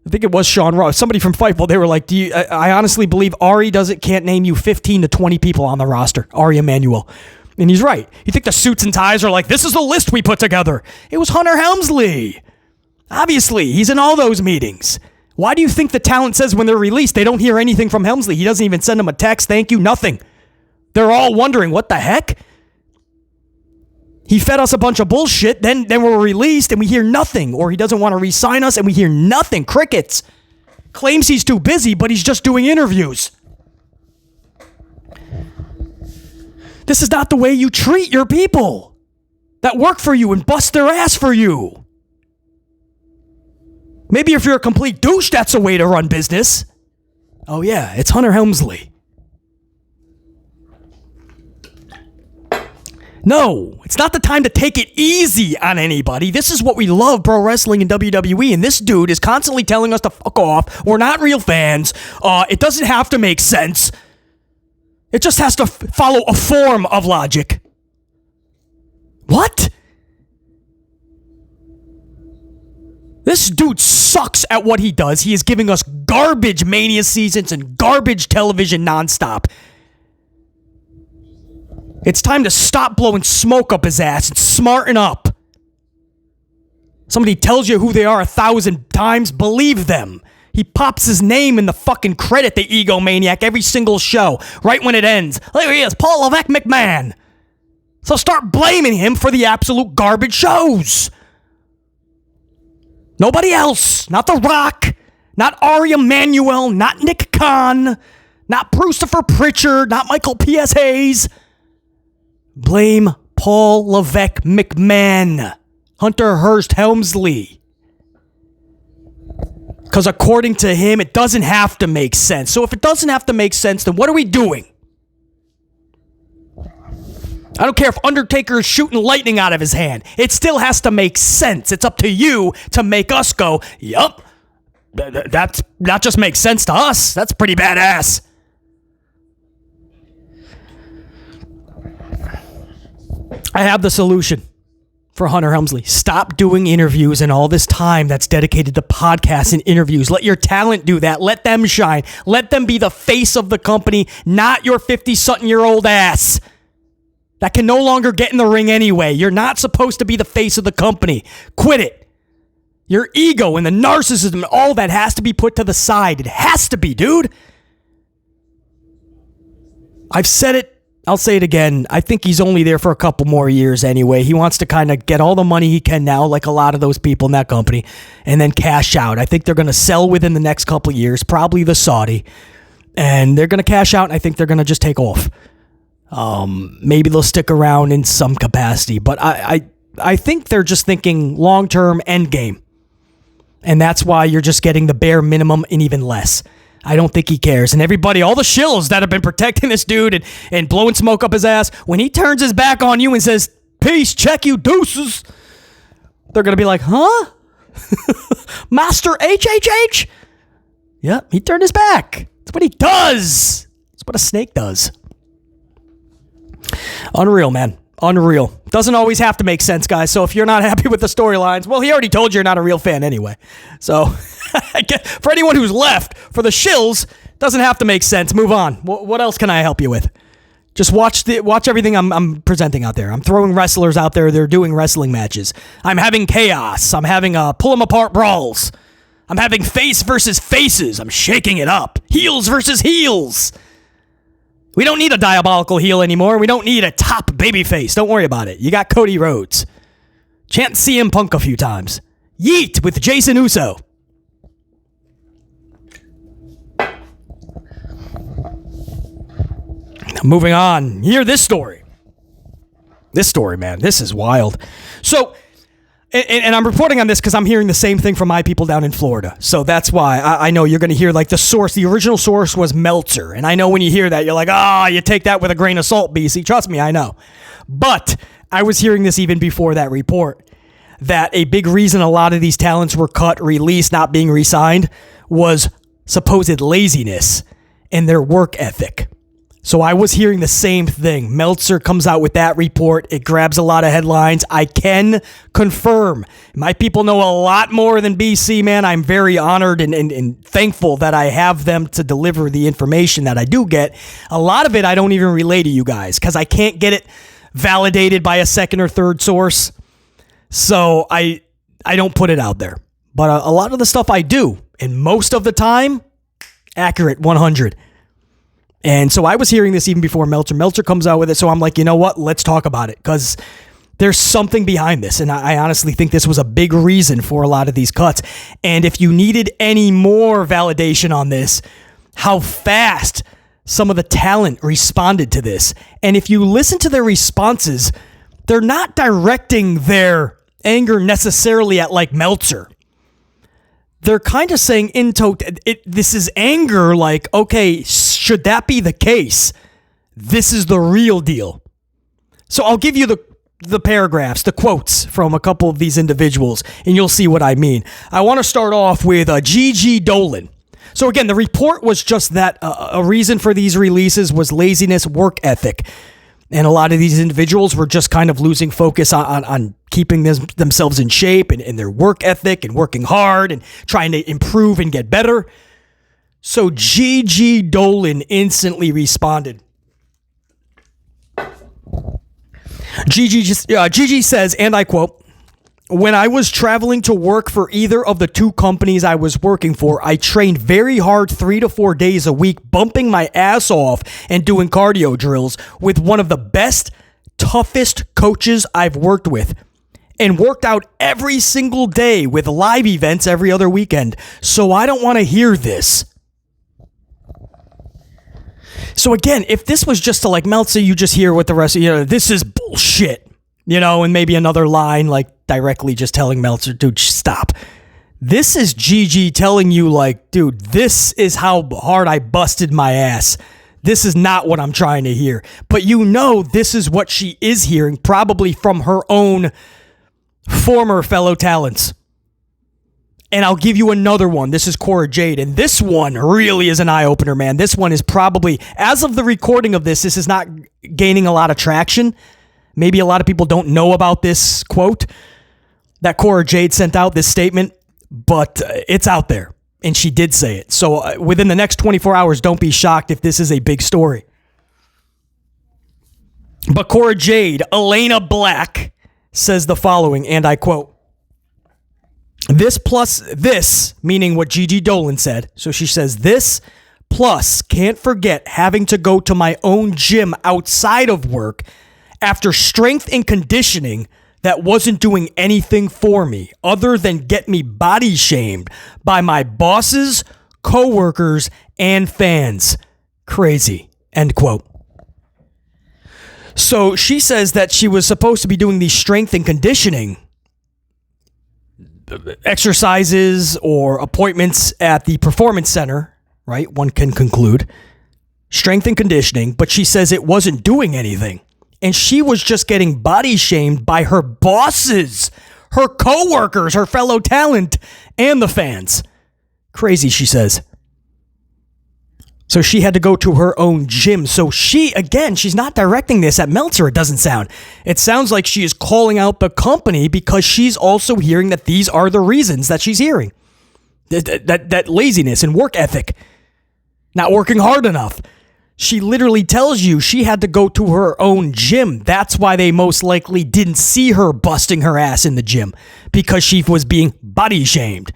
I think it was Sean Ross. Somebody from Fightful, they were like, I honestly believe Ari can't name you 15 to 20 people on the roster. Ari Emanuel. And he's right. You think the suits and ties are like, this is the list we put together. It was Hunter Helmsley. Obviously, he's in all those meetings. Why do you think the talent says when they're released, they don't hear anything from Helmsley? He doesn't even send them a text, thank you, nothing. They're all wondering, what the heck? He fed us a bunch of bullshit, then we're released and we hear nothing. Or he doesn't want to re-sign us and we hear nothing. Crickets. Claims he's too busy, but he's just doing interviews. This is not the way you treat your people that work for you and bust their ass for you. Maybe if you're a complete douche, that's a way to run business. Oh yeah, it's Hunter Helmsley. No, it's not the time to take it easy on anybody. This is what we love, pro wrestling and WWE, and this dude is constantly telling us to fuck off. We're not real fans. It doesn't have to make sense. It just has to follow a form of logic. What? This dude sucks at what he does. He is giving us garbage Mania seasons and garbage television nonstop. It's time to stop blowing smoke up his ass and smarten up. Somebody tells you who they are 1,000 times, believe them. He pops his name in the fucking credit, the egomaniac, every single show, right when it ends. There he is, Paul Levesque McMahon. So start blaming him for the absolute garbage shows. Nobody else. Not The Rock. Not Ari Emanuel. Not Nick Khan. Not Christopher Pritchard. Not Michael P.S. Hayes. Blame Paul Levesque McMahon. Hunter Hearst Helmsley. Because according to him, it doesn't have to make sense. So if it doesn't have to make sense, then what are we doing? I don't care if Undertaker is shooting lightning out of his hand. It still has to make sense. It's up to you to make us go, yup, that just makes sense to us. That's pretty badass. I have the solution for Hunter Helmsley. Stop doing interviews and all this time that's dedicated to podcasts and interviews. Let your talent do that. Let them shine. Let them be the face of the company, not your 50-something-year-old ass that can no longer get in the ring anyway. You're not supposed to be the face of the company. Quit it. Your ego and the narcissism, all that has to be put to the side. It has to be, dude. I've said it. I'll say it again. I think he's only there for a couple more years anyway. He wants to kind of get all the money he can now, like a lot of those people in that company, and then cash out. I think they're going to sell within the next couple years, probably the Saudi, and they're going to cash out, and I think they're going to just take off. Maybe they'll stick around in some capacity, but I think they're just thinking long-term end game. And that's why you're just getting the bare minimum and even less. I don't think he cares. And everybody, all the shills that have been protecting this dude and blowing smoke up his ass, when he turns his back on you and says, peace, check you, deuces, they're going to be like, huh? Master HHH? Yep, he turned his back. That's what he does. That's what a snake does. Unreal, man. Unreal. Doesn't always have to make sense, guys. So if you're not happy with the storylines, well, he already told you you're not a real fan anyway. So for anyone who's left, for the shills, doesn't have to make sense. Move on. What else can I help you with? Just watch everything I'm presenting out there. I'm throwing wrestlers out there. They're doing wrestling matches. I'm having chaos. I'm having pull 'em apart brawls. I'm having face versus faces. I'm shaking it up. Heels versus heels. We don't need a diabolical heel anymore. We don't need a top babyface. Don't worry about it. You got Cody Rhodes. Chant CM Punk a few times. Yeet with Jason Uso. Moving on. Hear this story. This story, man. This is wild. So, and I'm reporting on this because I'm hearing the same thing from my people down in Florida. So that's why I know you're going to hear like the source. The original source was Meltzer. And I know when you hear that, you're like, you take that with a grain of salt, BC. Trust me, I know. But I was hearing this even before that report, that a big reason a lot of these talents were cut, released, not being re-signed was supposed laziness and their work ethic. So I was hearing the same thing. Meltzer comes out with that report. It grabs a lot of headlines. I can confirm. My people know a lot more than BC, man. I'm very honored and thankful that I have them to deliver the information that I do get. A lot of it I don't even relay to you guys because I can't get it validated by a second or third source. So I don't put it out there. But a lot of the stuff I do, and most of the time, accurate 100. And so I was hearing this even before Meltzer. Meltzer comes out with it, so I'm like, you know what? Let's talk about it, because there's something behind this, and I honestly think this was a big reason for a lot of these cuts. And if you needed any more validation on this, how fast some of the talent responded to this. And if you listen to their responses, they're not directing their anger necessarily at like Meltzer. They're kind of saying this is anger, like, okay, should that be the case? This is the real deal. So I'll give you the paragraphs, the quotes from a couple of these individuals, and you'll see what I mean. I want to start off with Gigi Dolan. So again, the report was just that a reason for these releases was laziness, work ethic. And a lot of these individuals were just kind of losing focus on keeping themselves in shape and their work ethic and working hard and trying to improve and get better. So Gigi Dolan instantly responded. Gigi says, and I quote, "When I was traveling to work for either of the two companies I was working for, I trained very hard 3 to 4 days a week, bumping my ass off and doing cardio drills with one of the best, toughest coaches I've worked with, and worked out every single day with live events every other weekend. So I don't want to hear this." So again, if this was just to like Meltzer, you just hear what the rest of, this is bullshit, and maybe another line like directly just telling Meltzer, dude, stop. This is Gigi telling you like, dude, this is how hard I busted my ass. This is not what I'm trying to hear. But this is what she is hearing, probably from her own former fellow talents. And I'll give you another one. This is Cora Jade. And this one really is an eye-opener, man. This one is probably, as of the recording of this is not gaining a lot of traction. Maybe a lot of people don't know about this quote that Cora Jade sent out, this statement, but it's out there. And she did say it. So within the next 24 hours, don't be shocked if this is a big story. But Cora Jade, Elena Black, says the following, and I quote, "This plus this," meaning what Gigi Dolan said. So she says, "This plus can't forget having to go to my own gym outside of work after strength and conditioning that wasn't doing anything for me other than get me body shamed by my bosses, coworkers, and fans. Crazy." End quote. So she says that she was supposed to be doing these strength and conditioning exercises or appointments at the performance center, right? One can conclude strength and conditioning, but she says it wasn't doing anything. And she was just getting body shamed by her bosses, her coworkers, her fellow talent, and the fans. Crazy, she says. So she had to go to her own gym. So she's not directing this at Meltzer, it doesn't sound. It sounds like she is calling out the company because she's also hearing that these are the reasons that she's hearing. That laziness and work ethic. Not working hard enough. She literally tells you she had to go to her own gym. That's why they most likely didn't see her busting her ass in the gym, because she was being body shamed.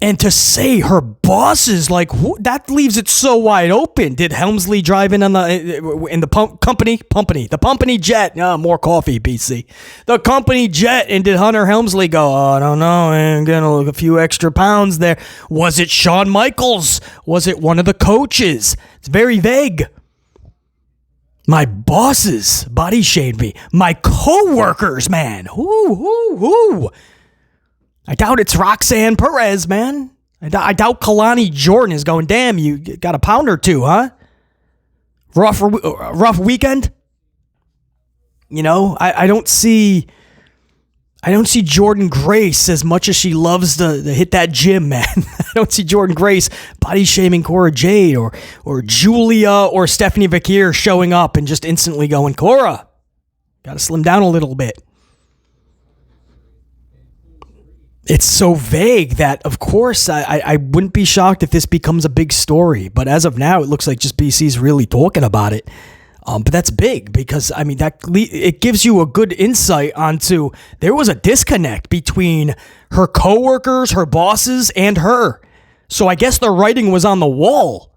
And to say her bosses, like, that leaves it so wide open. Did Helmsley drive in the company jet? More coffee, BC. The company jet, and did Hunter Helmsley go, I don't know, I'm getting a few extra pounds there. Was it Shawn Michaels? Was it one of the coaches? It's very vague. My bosses body shamed me. My coworkers, man. Whoo. I doubt it's Roxanne Perez, man. I doubt Kalani Jordan is going, damn, you got a pound or two, huh? Rough weekend? I don't see Jordan Grace as much as she loves to hit that gym, man. I don't see Jordan Grace body shaming Cora Jade or Julia or Stephanie Vakir showing up and just instantly going, Cora, got to slim down a little bit. It's so vague that, of course, I wouldn't be shocked if this becomes a big story. But as of now, it looks like just BC's really talking about it. But that's big because, it gives you a good insight onto there was a disconnect between her coworkers, her bosses, and her. So I guess the writing was on the wall.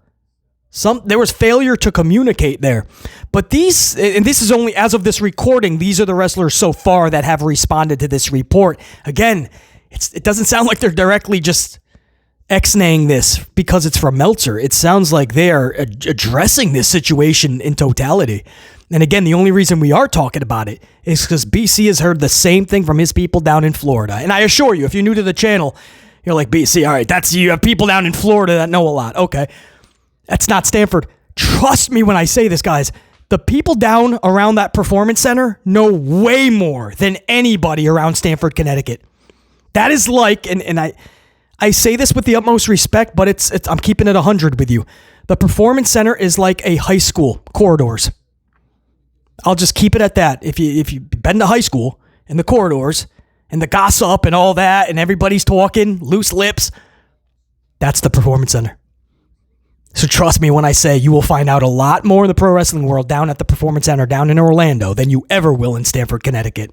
There was failure to communicate there. But this is only as of this recording, these are the wrestlers so far that have responded to this report. Again, it doesn't sound like they're directly just X-naying this because it's from Meltzer. It sounds like they are addressing this situation in totality. And again, the only reason we are talking about it is because BC has heard the same thing from his people down in Florida. And I assure you, if you're new to the channel, you're like, BC, all right, you have people down in Florida that know a lot. Okay, that's not Stanford. Trust me when I say this, guys. The people down around that performance center know way more than anybody around Stanford, Connecticut. That is like, and I say this with the utmost respect, but it's I'm keeping it 100 with you. The Performance Center is like a high school corridors. I'll just keep it at that. If you've been to high school in the corridors and the gossip and all that and everybody's talking, loose lips, that's the Performance Center. So trust me when I say you will find out a lot more in the pro wrestling world down at the Performance Center down in Orlando than you ever will in Stamford, Connecticut.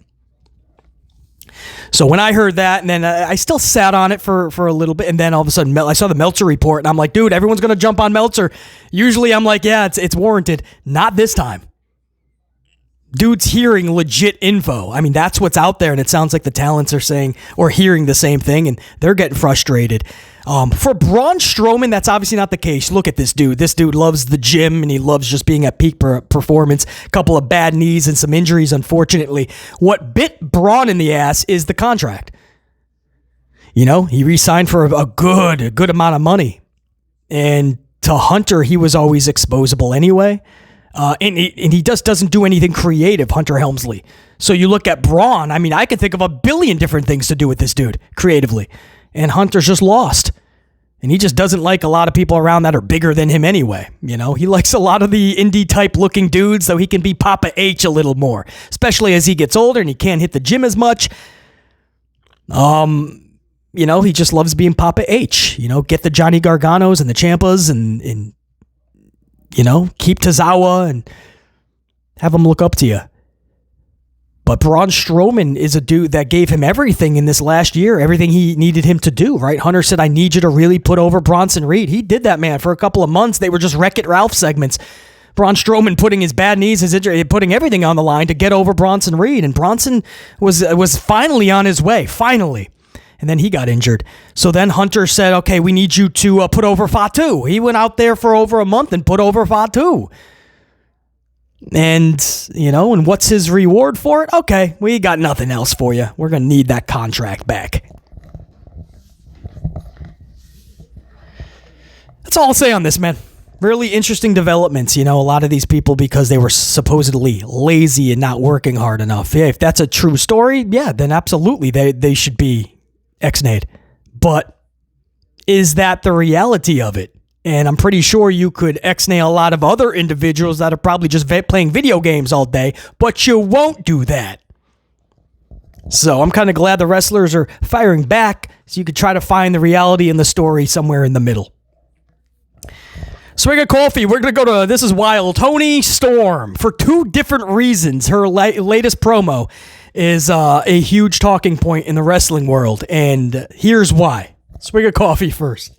So when I heard that, and then I still sat on it for a little bit, and then all of a sudden I saw the Meltzer report, and I'm like, dude, everyone's going to jump on Meltzer. Usually I'm like, yeah, it's warranted. Not this time. Dude's hearing legit info. I mean, that's what's out there, and it sounds like the talents are saying or hearing the same thing, and they're getting frustrated. For Braun Strowman, that's obviously not the case. Look at this dude. This dude loves the gym, and he loves just being at peak performance. A couple of bad knees and some injuries, unfortunately. What bit Braun in the ass is the contract. You know, he re-signed for a good amount of money. And to Hunter, he was always exposable anyway. And he just doesn't do anything creative, Hunter Helmsley. So you look at Braun, I mean, I could think of a billion different things to do with this dude creatively. And Hunter's just lost. And he just doesn't like a lot of people around that are bigger than him anyway. You know, he likes a lot of the indie type looking dudes so he can be Papa H a little more, especially as he gets older and he can't hit the gym as much. You know, he just loves being Papa H. You know, get the Johnny Garganos and the Ciampas and you know, keep Tozawa and have him look up to you. But Braun Strowman is a dude that gave him everything in this last year, everything he needed him to do, right? Hunter said, I need you to really put over Bronson Reed. He did that, man, for a couple of months. They were just Wreck-It Ralph segments. Braun Strowman putting his bad knees, his injury, putting everything on the line to get over Bronson Reed. And Bronson was finally on his way, finally. And then he got injured. So then Hunter said, okay, we need you to put over Fatu. He went out there for over a month and put over Fatu. And, you know, and what's his reward for it? Okay, we got nothing else for you. We're going to need that contract back. That's all I'll say on this, man. Really interesting developments. You know, a lot of these people, because they were supposedly lazy and not working hard enough. Yeah, if that's a true story, yeah, then absolutely they should be ex-nayed. But is that the reality of it? And I'm pretty sure you could ex-nay a lot of other individuals that are probably just playing video games all day, but you won't do that. So I'm kind of glad the wrestlers are firing back so you could try to find the reality in the story somewhere in the middle. Swig of coffee. We're going to go to This Is Wild. Toni Storm, for two different reasons. Her latest promo is a huge talking point in the wrestling world, and here's why. Swig of coffee first.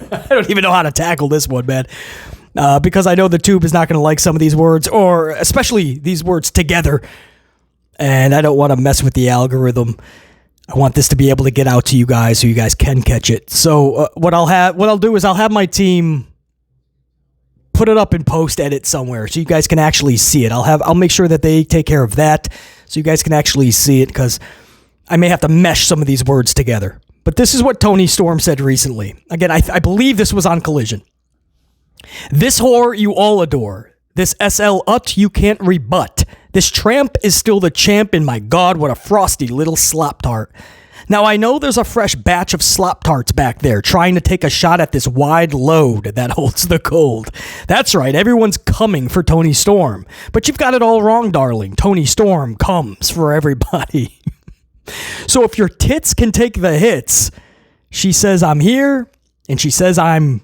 I don't even know how to tackle this one, man, because I know the tube is not going to like some of these words, or especially these words together, and I don't want to mess with the algorithm. I want this to be able to get out to you guys so you guys can catch it. So what I'll do is I'll have my team put it up in post edit somewhere so you guys can actually see it. I'll make sure that they take care of that so you guys can actually see it, because I may have to mesh some of these words together. But this is what Toni Storm said recently. Again, I believe this was on Collision. This whore you all adore. This SL ut you can't rebut. This tramp is still the champ, and my God, what a frosty little slop tart. Now, I know there's a fresh batch of slop tarts back there trying to take a shot at this wide load that holds the cold. That's right, everyone's coming for Toni Storm. But you've got it all wrong, darling. Toni Storm comes for everybody. So if your tits can take the hits, she says I'm here, and she says I'm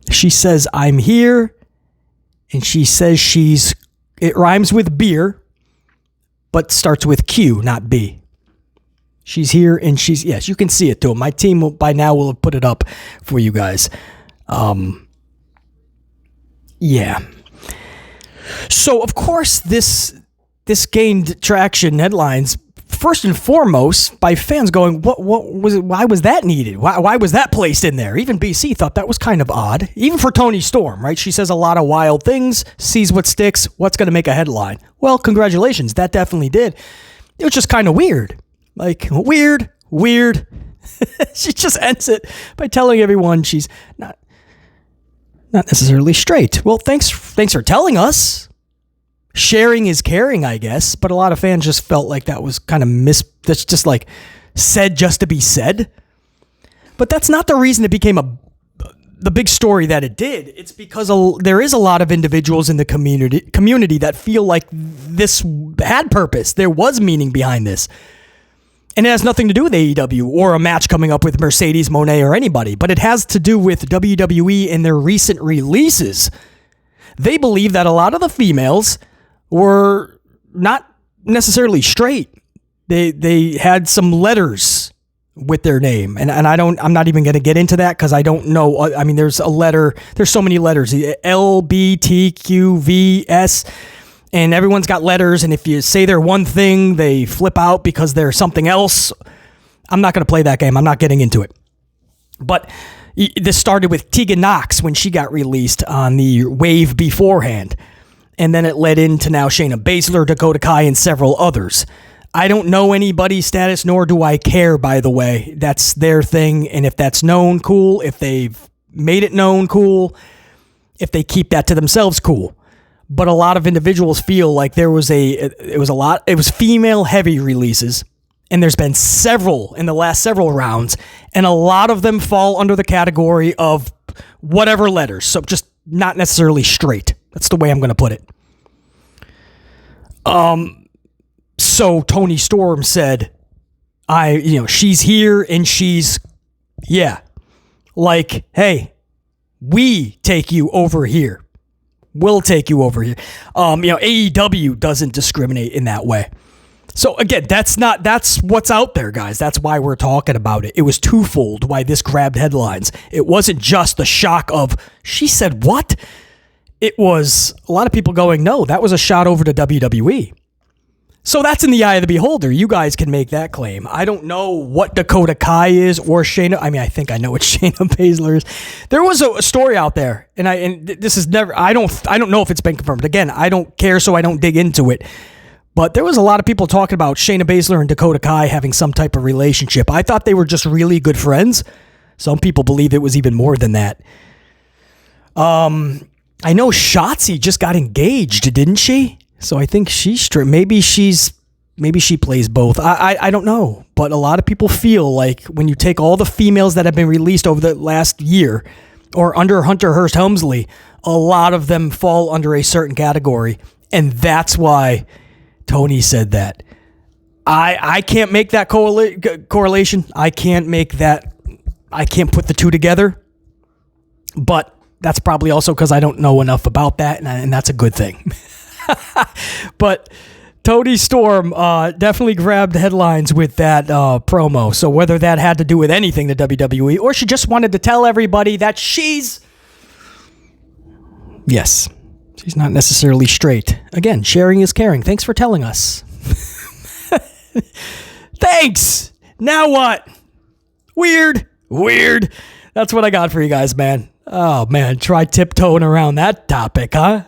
here, and she says it rhymes with beer, but starts with Q, not B. She's here, and yes, you can see it too. My team by now will have put it up for you guys. Yeah. So of course this gained traction headlines first and foremost by fans going, what was it? Why was that needed? Why was that placed in there? Even BC thought that was kind of odd, even for Toni Storm, right? She says a lot of wild things, sees what sticks, what's going to make a headline. Well, congratulations, that definitely did. It was just kind of weird, like weird. She just ends it by telling everyone she's not necessarily straight. Well, thanks for telling us. Sharing is caring, I guess, but a lot of fans just felt like that was kind of that's just like said just to be said. But that's not the reason it became the big story that it did, it's because there is a lot of individuals in the community that feel like this had purpose. There was meaning behind this. And it has nothing to do with AEW or a match coming up with Mercedes Moné or anybody, but it has to do with WWE and their recent releases. They believe that a lot of the females were not necessarily straight. They had some letters with their name, and I'm not even going to get into that because I don't know. I mean, there's so many letters, L, B, T, Q, V, S, and everyone's got letters, and if you say they're one thing, they flip out because they're something else. I'm not going to play that game. I'm not getting into it. But this started with Tegan Nox when she got released on the wave beforehand, and then it led into now Shayna Baszler, Dakota Kai, and several others. I don't know anybody's status, nor do I care, by the way. That's their thing, and if that's known, cool. If they've made it known, cool. If they keep that to themselves, cool. But a lot of individuals feel like it was female-heavy releases, and there's been several in the last several rounds, and a lot of them fall under the category of whatever letters, so just not necessarily straight. That's the way I'm going to put it. So Toni Storm said, she's here and she's, like, hey, we take you over here. We'll take you over here. AEW doesn't discriminate in that way. So again, that's what's out there, guys. That's why we're talking about it. It was twofold why this grabbed headlines. It wasn't just the shock of, she said what? It was a lot of people going, no, that was a shot over to WWE. So that's in the eye of the beholder. You guys can make that claim. I don't know what Dakota Kai is or Shayna. I mean, I think I know what Shayna Baszler is. There was a story out there, and this is never. I don't know if it's been confirmed. Again, I don't care, so I don't dig into it. But there was a lot of people talking about Shayna Baszler and Dakota Kai having some type of relationship. I thought they were just really good friends. Some people believe it was even more than that. I know Shotzi just got engaged, didn't she? So I think she's straight. Maybe she plays both. I don't know. But a lot of people feel like when you take all the females that have been released over the last year or under Hunter Hearst Helmsley, a lot of them fall under a certain category. And that's why Toni said that. I can't make that correlation. I can't make that. I can't put the two together. But that's probably also because I don't know enough about that. And that's a good thing. But Toni Storm definitely grabbed headlines with that promo. So whether that had to do with anything to WWE or she just wanted to tell everybody that she's not necessarily straight. Again, sharing is caring. Thanks for telling us. Thanks. Now what? Weird. That's what I got for you guys, man. Oh, man. Try tiptoeing around that topic, huh?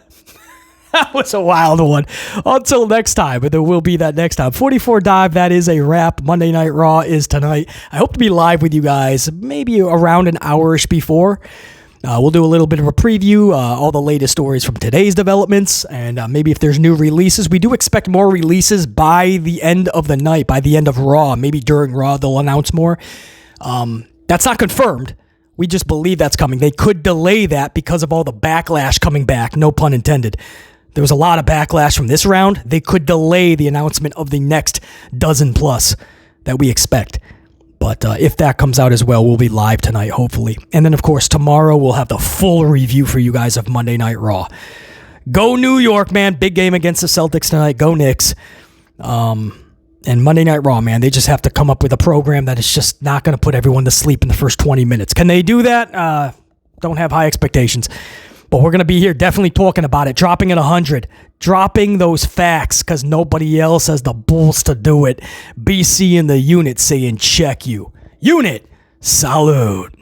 That was a wild one. Until next time, but there will be that next time. 44 Dive, that is a wrap. Monday Night Raw is tonight. I hope to be live with you guys maybe around an hour-ish before. We'll do a little bit of a preview, all the latest stories from today's developments, and maybe if there's new releases. We do expect more releases by the end of the night, by the end of Raw. Maybe during Raw they'll announce more. That's not confirmed. We just believe that's coming. They could delay that because of all the backlash coming back, no pun intended. There was a lot of backlash from this round. They could delay the announcement of the next dozen plus that we expect. But if that comes out as well, we'll be live tonight, hopefully. And then, of course, tomorrow we'll have the full review for you guys of Monday Night Raw. Go New York, man. Big game against the Celtics tonight. Go Knicks. And Monday Night Raw, man, they just have to come up with a program that is just not going to put everyone to sleep in the first 20 minutes. Can they do that? Don't have high expectations. But we're going to be here definitely talking about it, dropping it 100, dropping those facts because nobody else has the balls to do it. BC in the unit saying check you. Unit, salute.